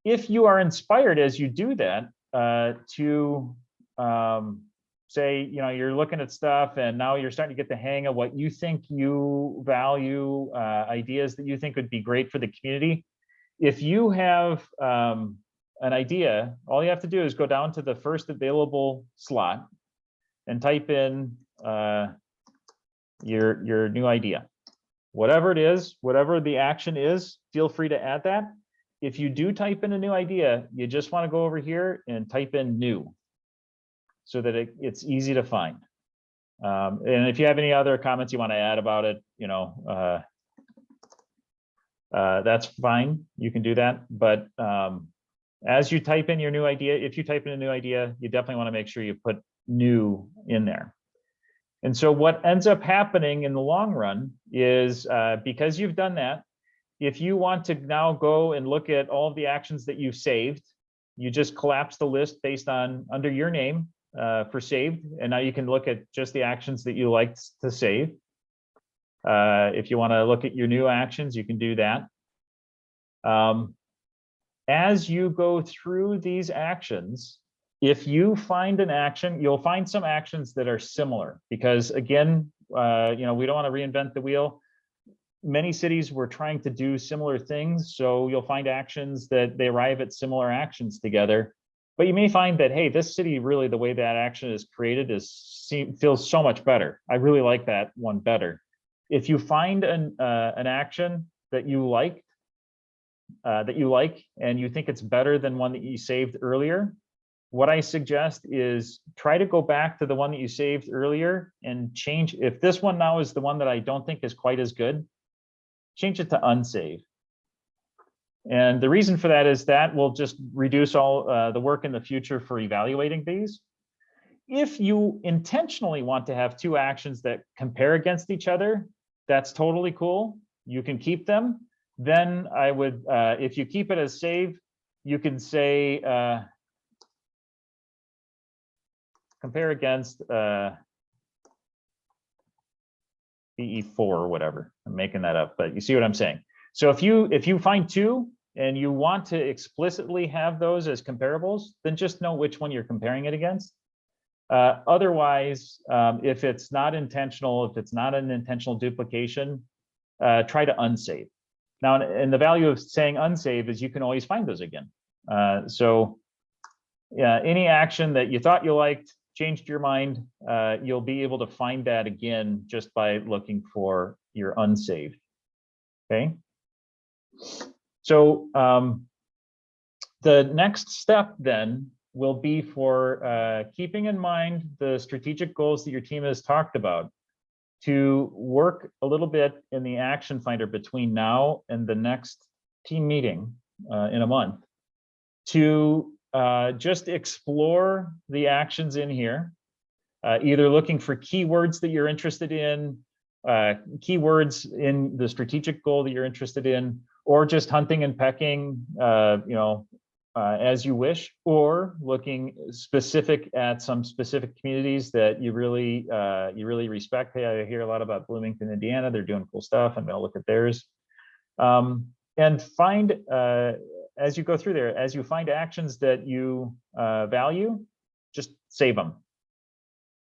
If you are inspired as you do that to say, you're looking at stuff and now you're starting to get the hang of what you think you value, ideas that you think would be great for the community. If you have an idea, all you have to do is go down to the first available slot and type in your new idea. whatever it is, whatever the action is, feel free to add that. If you do type in a new idea, you just want to go over here and type in new so that it's easy to find. And if you have any other comments you want to add about it, that's fine. You can do that. But as you type in your new idea, if you type in a new idea, you definitely want to make sure you put new in there. And so what ends up happening in the long run is because you've done that, if you want to now go and look at all of the actions that you've saved, you just collapse the list based on under your name for saved. And now you can look at just the actions that you like to save. If you want to look at your new actions, you can do that. As you go through these actions, if you find an action, you'll find some actions that are similar because again, we don't want to reinvent the wheel. Many cities were trying to do similar things. So you'll find actions that they arrive at similar actions together. But you may find that, hey, this city really, the way that action is created feels so much better. I really like that one better. If you find an action that you like and you think it's better than one that you saved earlier, what I suggest is try to go back to the one that you saved earlier and change. If this one now is the one that I don't think is quite as good, change it to unsave. And the reason for that is that will just reduce all the work in the future for evaluating these. If you intentionally want to have two actions that compare against each other, that's totally cool. You can keep them. Then I would, if you keep it as save, you can say, compare against BE4 or whatever. I'm making that up, but you see what I'm saying. So if you find two and you want to explicitly have those as comparables, then just know which one you're comparing it against. Otherwise, if it's not intentional, if it's not an intentional duplication, try to unsave. Now, and the value of saying unsave is you can always find those again. So yeah, any action that you thought you liked, changed your mind, you'll be able to find that again just by looking for your unsaved. Okay. So the next step then will be for keeping in mind the strategic goals that your team has talked about, to work a little bit in the action finder between now and the next team meeting in a month to just explore the actions in here, either looking for keywords that you're interested in, keywords in the strategic goal that you're interested in, or just hunting and pecking, as you wish, or looking specific at some specific communities that you really respect. Hey, I hear a lot about Bloomington, Indiana. They're doing cool stuff. I'm going to look at theirs, and find as you go through there, as you find actions that you value, just save them.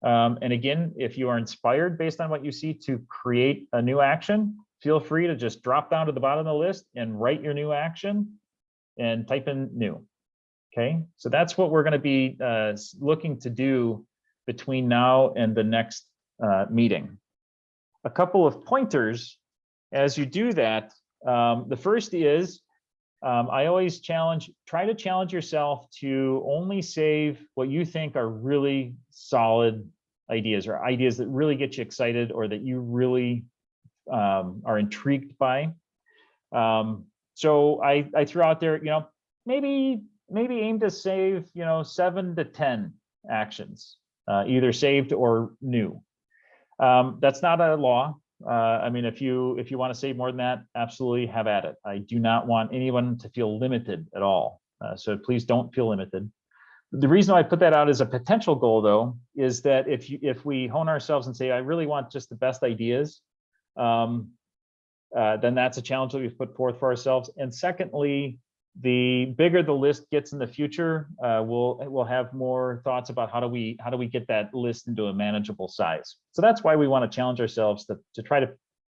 And again, if you are inspired based on what you see to create a new action, feel free to just drop down to the bottom of the list and write your new action and type in new. Okay, so that's what we're going to be looking to do between now and the next meeting. A couple of pointers as you do that. The first is I always try to challenge yourself to only save what you think are really solid ideas or ideas that really get you excited or that you really are intrigued by. So I threw out there, maybe aim to save, 7 to 10 actions, either saved or new. That's not a law. I mean, if you want to save more than that, absolutely have at it. I do not want anyone to feel limited at all. So please don't feel limited. The reason I put that out as a potential goal, though, is that if we hone ourselves and say, I really want just the best ideas, then that's a challenge that we've put forth for ourselves. And secondly, the bigger the list gets in the future, we'll have more thoughts about how do we get that list into a manageable size. So that's why we want to challenge ourselves to try to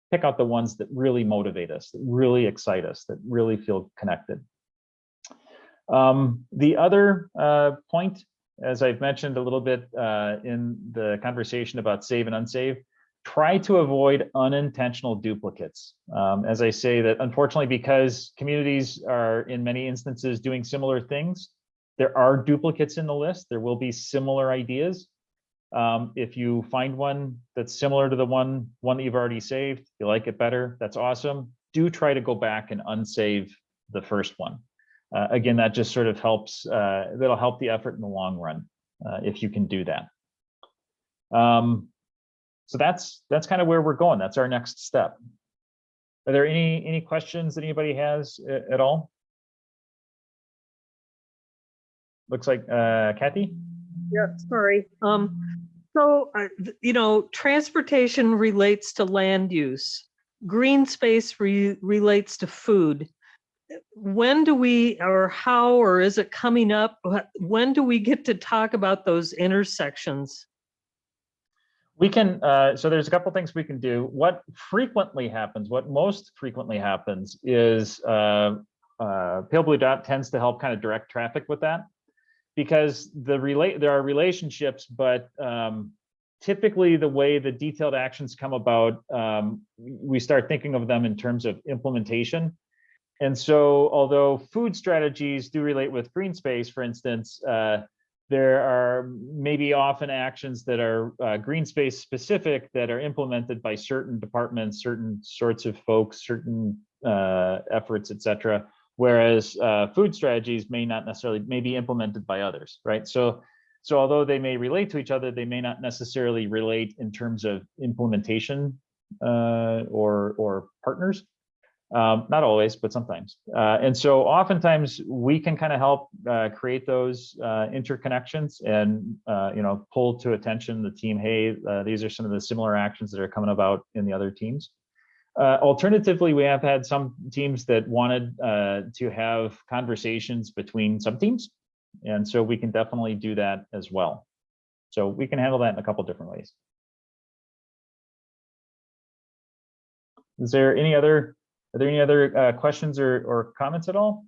pick out the ones that really motivate us, that really excite us, that really feel connected. The other point, as I've mentioned a little bit in the conversation about save and unsave, try to avoid unintentional duplicates. As I say that unfortunately, because communities are in many instances doing similar things, there are duplicates in the list. There will be similar ideas. If you find one that's similar to the one that you've already saved, you like it better, that's awesome. Do try to go back and unsave the first one. Again, that just sort of helps, that'll help the effort in the long run, if you can do that. So that's kind of where we're going. That's our next step. Are there any questions that anybody has at all? Looks like Kathy. Yeah, sorry. So, you know, transportation relates to land use. Green space relates to food. When do we, or how, or is it coming up? When do we get to talk about those intersections? We can, so there's a couple things we can do. What frequently happens, what most frequently happens is Pale Blue Dot tends to help kind of direct traffic with that, because there are relationships, but typically the way the detailed actions come about, we start thinking of them in terms of implementation. And so although food strategies do relate with green space, for instance, there are maybe often actions that are green space specific that are implemented by certain departments, certain sorts of folks, certain efforts, et cetera. Whereas food strategies may not necessarily, may be implemented by others, right? So although they may relate to each other, they may not necessarily relate in terms of implementation or partners. Not always, but sometimes. And so oftentimes we can kind of help create those interconnections and, you know, pull to attention the team, hey, these are some of the similar actions that are coming about in the other teams. Alternatively, we have had some teams that wanted to have conversations between sub-teams. And so we can definitely do that as well. So we can handle that in a couple different ways. Is there any other, are there any other questions or comments at all?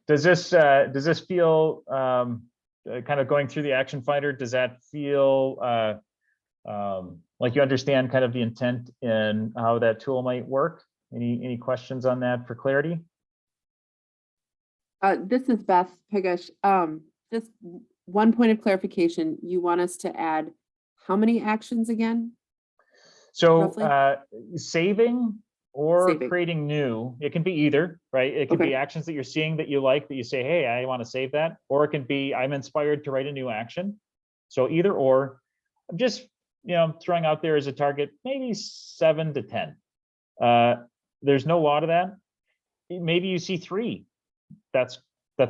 Does this feel kind of going through the action finder? Does that feel like you understand kind of the intent and how that tool might work? Any questions on that for clarity? This is Beth Pigash. Just one point of clarification. You want us to add how many actions again? So Roughly? saving or Saving. creating new, it can be either, right? It can Okay. be actions that you're seeing that you like, that you say, hey, I want to save that. Or it can be, I'm inspired to write a new action. So either or. I'm just, you know, throwing out there as a target, maybe 7 to 10. There's no law to that. Maybe you see 3. That's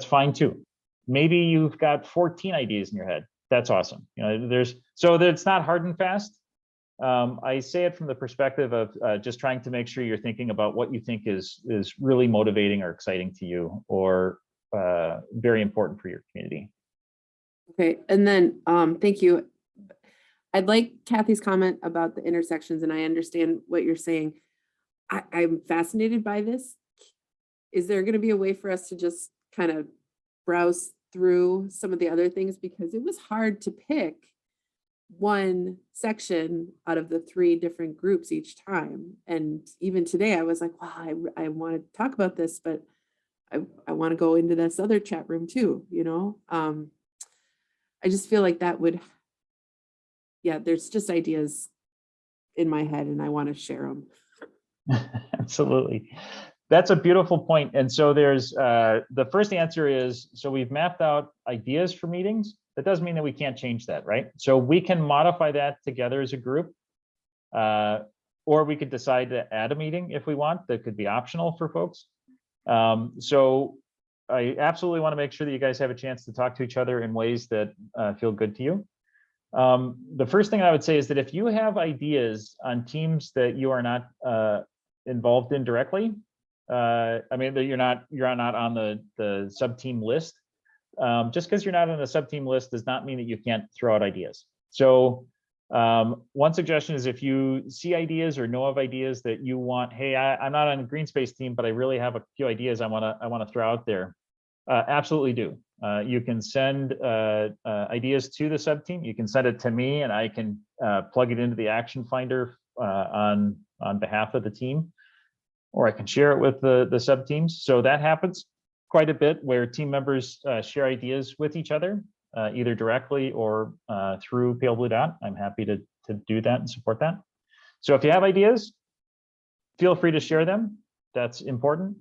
fine too. Maybe you've got 14 ideas in your head. That's awesome. You know, so that it's not hard and fast. I say it from the perspective of just trying to make sure you're thinking about what you think is really motivating or exciting to you, or very important for your community. Okay, and then thank you. I'd like Kathy's comment about the intersections, and I understand what you're saying. I'm fascinated by this. Is there going to be a way for us to just kind of browse through some of the other things? Because it was hard to pick one section out of the 3 different groups each time. And even today I was like, wow, I want to talk about this, but I want to go into this other chat room too, you know? I just feel like that would, yeah, there's just ideas in my head and I want to share them. Absolutely. That's a beautiful point. And so there's the first answer is, so we've mapped out ideas for meetings. That doesn't mean that we can't change that, right? So we can modify that together as a group, or we could decide to add a meeting if we want. That could be optional for folks. So I absolutely want to make sure that you guys have a chance to talk to each other in ways that feel good to you. The first thing I would say is that if you have ideas on teams that you are not involved in directly, I mean, that you're not on the sub-team list. Just because you're not on a sub-team list does not mean that you can't throw out ideas. So one suggestion is if you see ideas or know of ideas that you want, hey, I'm not on a green space team, but I really have a few ideas I want to throw out there. Absolutely do. You can send ideas to the sub-team. You can send it to me and I can plug it into the action finder on behalf of the team, or I can share it with the sub-teams. So that happens quite a bit where team members share ideas with each other, either directly or through Pale Blue Dot. I'm happy to do that and support that. So if you have ideas, feel free to share them. That's important.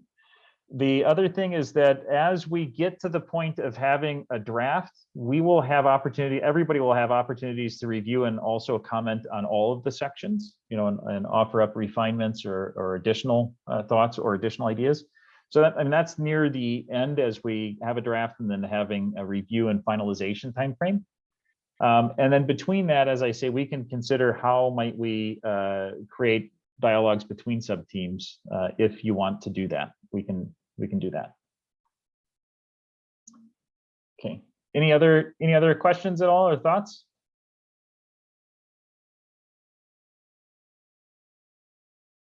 The other thing is that as we get to the point of having a draft, we will have opportunity, everybody will have opportunities to review and also comment on all of the sections, you know, and offer up refinements or additional thoughts or additional ideas. So that, and that's near the end as we have a draft and then having a review and finalization timeframe. And then between that, as I say, we can consider how might we create dialogues between sub-teams. If you want to do that, we can do that. Okay. Any other questions at all or thoughts?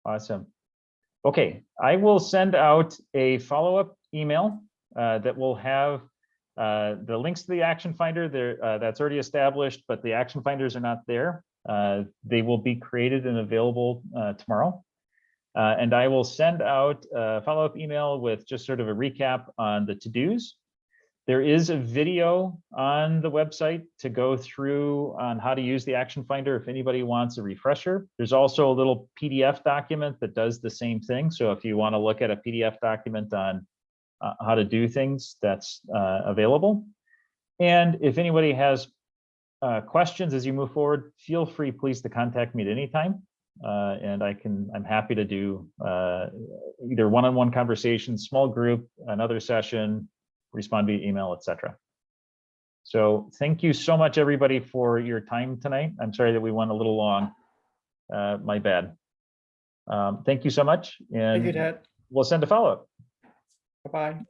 Awesome. Okay, I will send out a follow-up email that will have the links to the action finder there. That's already established, but the action finders are not there. They will be created and available tomorrow. And I will send out a follow-up email with just sort of a recap on the to-dos. There is a video on the website to go through on how to use the action finder if anybody wants a refresher. There's also a little PDF document that does the same thing. So if you want to look at a PDF document on how to do things, that's available. And if anybody has questions as you move forward, feel free, please, to contact me at any time. And I'm happy to do either one-on-one conversations, small group, another session, respond via email, etc. So thank you so much, everybody, for your time tonight. I'm sorry that we went a little long. My bad. Thank you so much. Thank you, And Ted. we'll send a follow-up. Bye-bye.